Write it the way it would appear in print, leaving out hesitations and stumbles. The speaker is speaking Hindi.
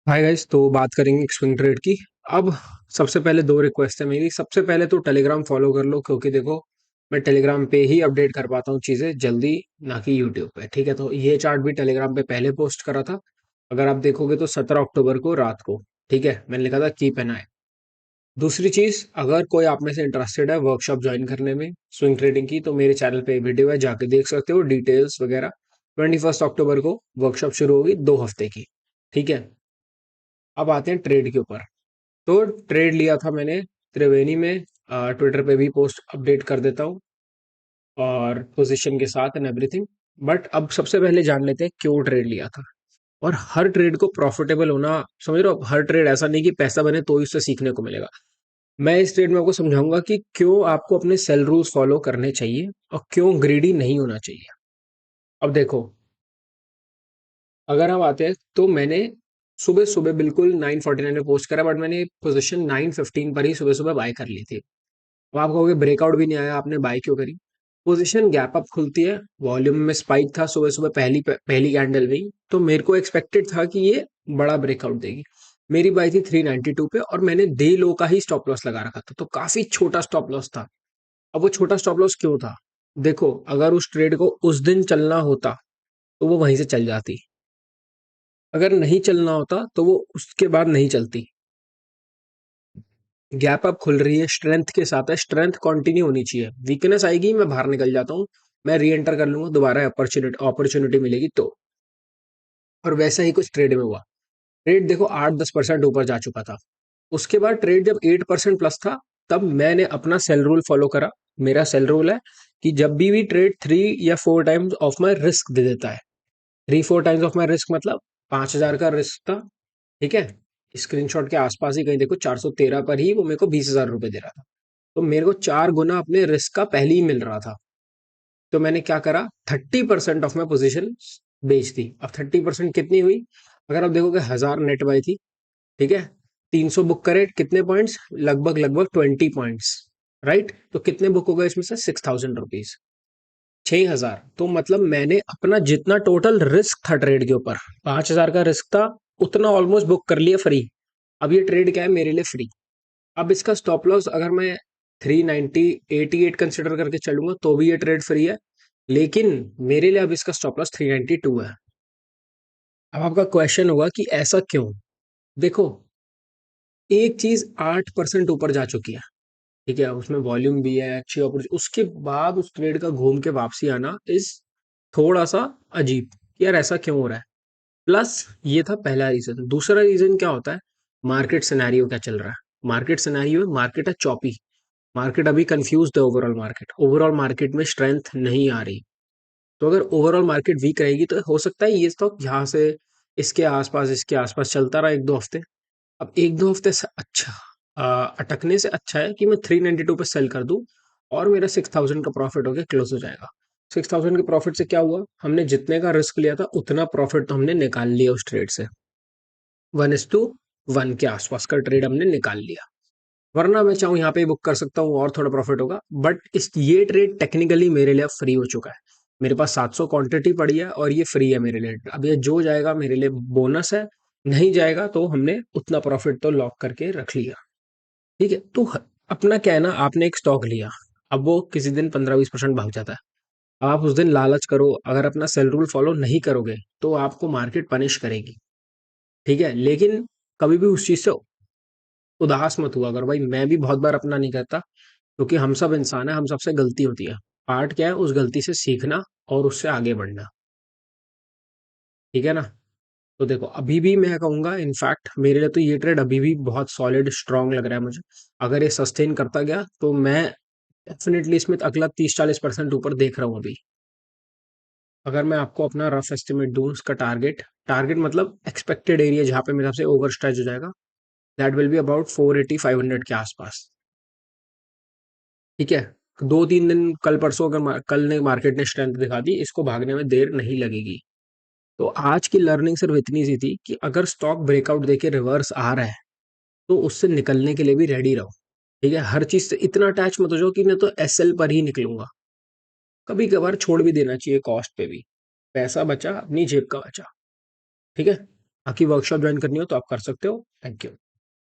हाय गाइस, तो बात करेंगे स्विंग ट्रेड की। अब सबसे पहले दो रिक्वेस्ट है मेरी। सबसे पहले तो टेलीग्राम फॉलो कर लो, क्योंकि देखो मैं टेलीग्राम पे ही अपडेट कर पाता हूँ चीज़ें जल्दी, ना कि यूट्यूब पे। ठीक है, तो ये चार्ट भी टेलीग्राम पे पहले पोस्ट करा था। अगर आप देखोगे तो 17 अक्टूबर को रात को। ठीक है, मैंने लिखा था कीप एन आई। दूसरी चीज़, अगर कोई आप में से इंटरेस्टेड है वर्कशॉप ज्वाइन करने में स्विंग ट्रेडिंग की, तो मेरे चैनल पे वीडियो है, जाके देख सकते हो डिटेल्स वगैरह। 21 अक्टूबर को वर्कशॉप शुरू होगी, 2 हफ्ते की। ठीक है, अब आते हैं ट्रेड के ऊपर। तो ट्रेड लिया था मैंने त्रिवेणी में। ट्विटर पे भी पोस्ट अपडेट कर देता हूँ, और पोजीशन के साथ एंड एवरीथिंग। बट अब सबसे पहले जान लेते हैं क्यों ट्रेड लिया था। और हर ट्रेड को प्रॉफिटेबल होना, समझ रहे हो? हर ट्रेड ऐसा नहीं कि पैसा बने तो ही उससे सीखने को मिलेगा। मैं इस ट्रेड में आपको समझाऊंगा कि क्यों आपको अपने सेल रूल्स फॉलो करने चाहिए और क्यों ग्रीडी नहीं होना चाहिए। अब देखो, अगर हम आते हैं तो मैंने सुबह सुबह बिल्कुल 9:49 में पोस्ट करा, बट मैंने पोजीशन 9:15 पर ही सुबह सुबह बाय कर ली थी। अब आप कहोगे ब्रेकआउट भी नहीं आया, आपने बाय क्यों करी? पोजीशन गैप अप खुलती है, वॉल्यूम में स्पाइक था सुबह सुबह पहली कैंडल में ही, तो मेरे को एक्सपेक्टेड था कि ये बड़ा ब्रेकआउट देगी। मेरी बाय थी 392 पे, और मैंने डे लो का ही स्टॉप लॉस लगा रखा था, तो काफी छोटा स्टॉप लॉस था। अब वो छोटा स्टॉप लॉस क्यों था? देखो, अगर उस ट्रेड को उस दिन चलना होता तो वो वहीं से चल जाती। अगर नहीं चलना होता तो वो उसके बाद नहीं चलती। गैप अप खुल रही है, स्ट्रेंथ के साथ है, स्ट्रेंथ कंटिन्यू होनी चाहिए। वीकनेस आएगी, मैं बाहर निकल जाता हूँ, मैं री एंटर कर लूंगा, दोबारा अपॉर्चुनिटी अपॉर्चुनिटी मिलेगी तो। और वैसा ही कुछ ट्रेड में हुआ। ट्रेड देखो 8-10% ऊपर जा चुका था। उसके बाद ट्रेड जब 8% प्लस था, तब मैंने अपना सेल रूल फॉलो करा। मेरा सेल रूल है कि जब भी ट्रेड 3 या 4 times of my risk they देता है। 3-4 टाइम्स ऑफ माई रिस्क मतलब 5,000 का रिस्क था। ठीक है, स्क्रीनशॉट के आसपास ही कहीं देखो, 413 पर ही वो मेरे को 20,000 रुपए दे रहा था। तो मेरे को 4 गुना अपने रिस्क का पहले ही मिल रहा था। तो मैंने क्या करा, 30% ऑफ माई पोजीशन बेच दी। अब 30% कितनी हुई? अगर आप देखोगे 1,000 नेट बाई थी। ठीक है, 300 बुक करे, कितने पॉइंट्स? लगभग लगभग 20 पॉइंट्स। राइट, तो कितने बुक हो गए इसमें से? 6,000 रुपीज। 6,000। तो मतलब मैंने अपना जितना टोटल रिस्क था ट्रेड के ऊपर, 5,000 का रिस्क था, उतना ऑलमोस्ट बुक कर लिया फ्री। अब ये ट्रेड क्या है मेरे लिए? फ्री। अब इसका स्टॉप लॉस अगर मैं 390 88 कंसिडर करके चलूंगा तो भी ये ट्रेड फ्री है। लेकिन मेरे लिए अब इसका स्टॉप लॉस 392 है। अब आपका क्वेश्चन होगा कि ऐसा क्यों? देखो, एक चीज 8% ऊपर जा चुकी है। ठीक है, उसमें वॉल्यूम भी है, अच्छी अपॉर्चुनिटी, उसके बाद उस ट्रेड का घूम के वापसी आना इज थोड़ा सा अजीब कि यार ऐसा क्यों हो रहा है। प्लस ये था पहला रीजन। दूसरा रीजन क्या होता है? मार्केट सिनेरियो क्या चल रहा है? मार्केट सिनेरियो है, मार्केट है चॉपी। मार्केट अभी कंफ्यूज है। ओवरऑल मार्केट में स्ट्रेंथ नहीं आ रही। तो अगर ओवरऑल मार्केट वीक रहेगी तो हो सकता है ये स्टॉक यहाँ से इसके आसपास चलता रहा 1-2 हफ्ते। अब 1-2 हफ्ते से अच्छा, अटकने से अच्छा है कि मैं 392 पे सेल कर दूं, और मेरा 6,000 का प्रॉफिट होकर क्लोज हो जाएगा। 6,000 के प्रॉफिट से क्या हुआ? हमने जितने का रिस्क लिया था उतना प्रॉफिट तो हमने निकाल लिया उस ट्रेड से। 1:1 के आसपास का ट्रेड हमने निकाल लिया। वरना मैं चाहूँ यहाँ पे बुक कर सकता हूँ और थोड़ा प्रॉफिट होगा, बट इस ये ट्रेड टेक्निकली मेरे लिए अब फ्री हो चुका है। मेरे पास 700 क्वांटिटी पड़ी है और ये फ्री है मेरे लिए। अब ये जो जाएगा मेरे लिए बोनस है, नहीं जाएगा तो हमने उतना प्रॉफिट तो लॉक करके रख लिया। ठीक है, तो अपना क्या है ना, आपने एक स्टॉक लिया, अब वो किसी दिन 15-20% भाग जाता है। आप उस दिन लालच करो, अगर अपना सेल रूल फॉलो नहीं करोगे तो आपको मार्केट पनिश करेगी। ठीक है, लेकिन कभी भी उस चीज से उदास मत हुआ करो भाई। मैं भी बहुत बार अपना नहीं करता, क्योंकि हम सब इंसान है, हम सबसे गलती होती है। पार्ट क्या है? उस गलती से सीखना और उससे आगे बढ़ना। ठीक है ना? तो देखो, अभी भी मैं कहूंगा, इनफैक्ट मेरे लिए तो ये ट्रेड अभी भी बहुत सॉलिड स्ट्रांग लग रहा है मुझे। अगर ये सस्टेन करता गया तो मैं डेफिनेटली इसमें अगला 30-40% ऊपर देख रहा हूँ अभी। अगर मैं आपको अपना रफ एस्टिमेट दूं इसका, टारगेट टारगेट मतलब एक्सपेक्टेड एरिया जहां पे मेरे से ओवर स्ट्रेच हो जाएगा, दैट विल बी अबाउट 480-500 के आसपास। ठीक है, 2-3 दिन, कल परसों अगर कल ने मार्केट ने स्ट्रेंथ दिखा दी, इसको भागने में देर नहीं लगेगी। तो आज की लर्निंग सिर्फ इतनी सी थी कि अगर स्टॉक ब्रेकआउट देके रिवर्स आ रहा है तो उससे निकलने के लिए भी रेडी रहो। ठीक है, हर चीज से इतना अटैच मत हो जाओ कि मैं तो एसएल पर ही निकलूंगा। कभी कभार छोड़ भी देना चाहिए कॉस्ट पे भी। पैसा बचा, अपनी जेब का बचा। ठीक है, बाकी वर्कशॉप ज्वाइन करनी हो तो आप कर सकते हो। Thank you.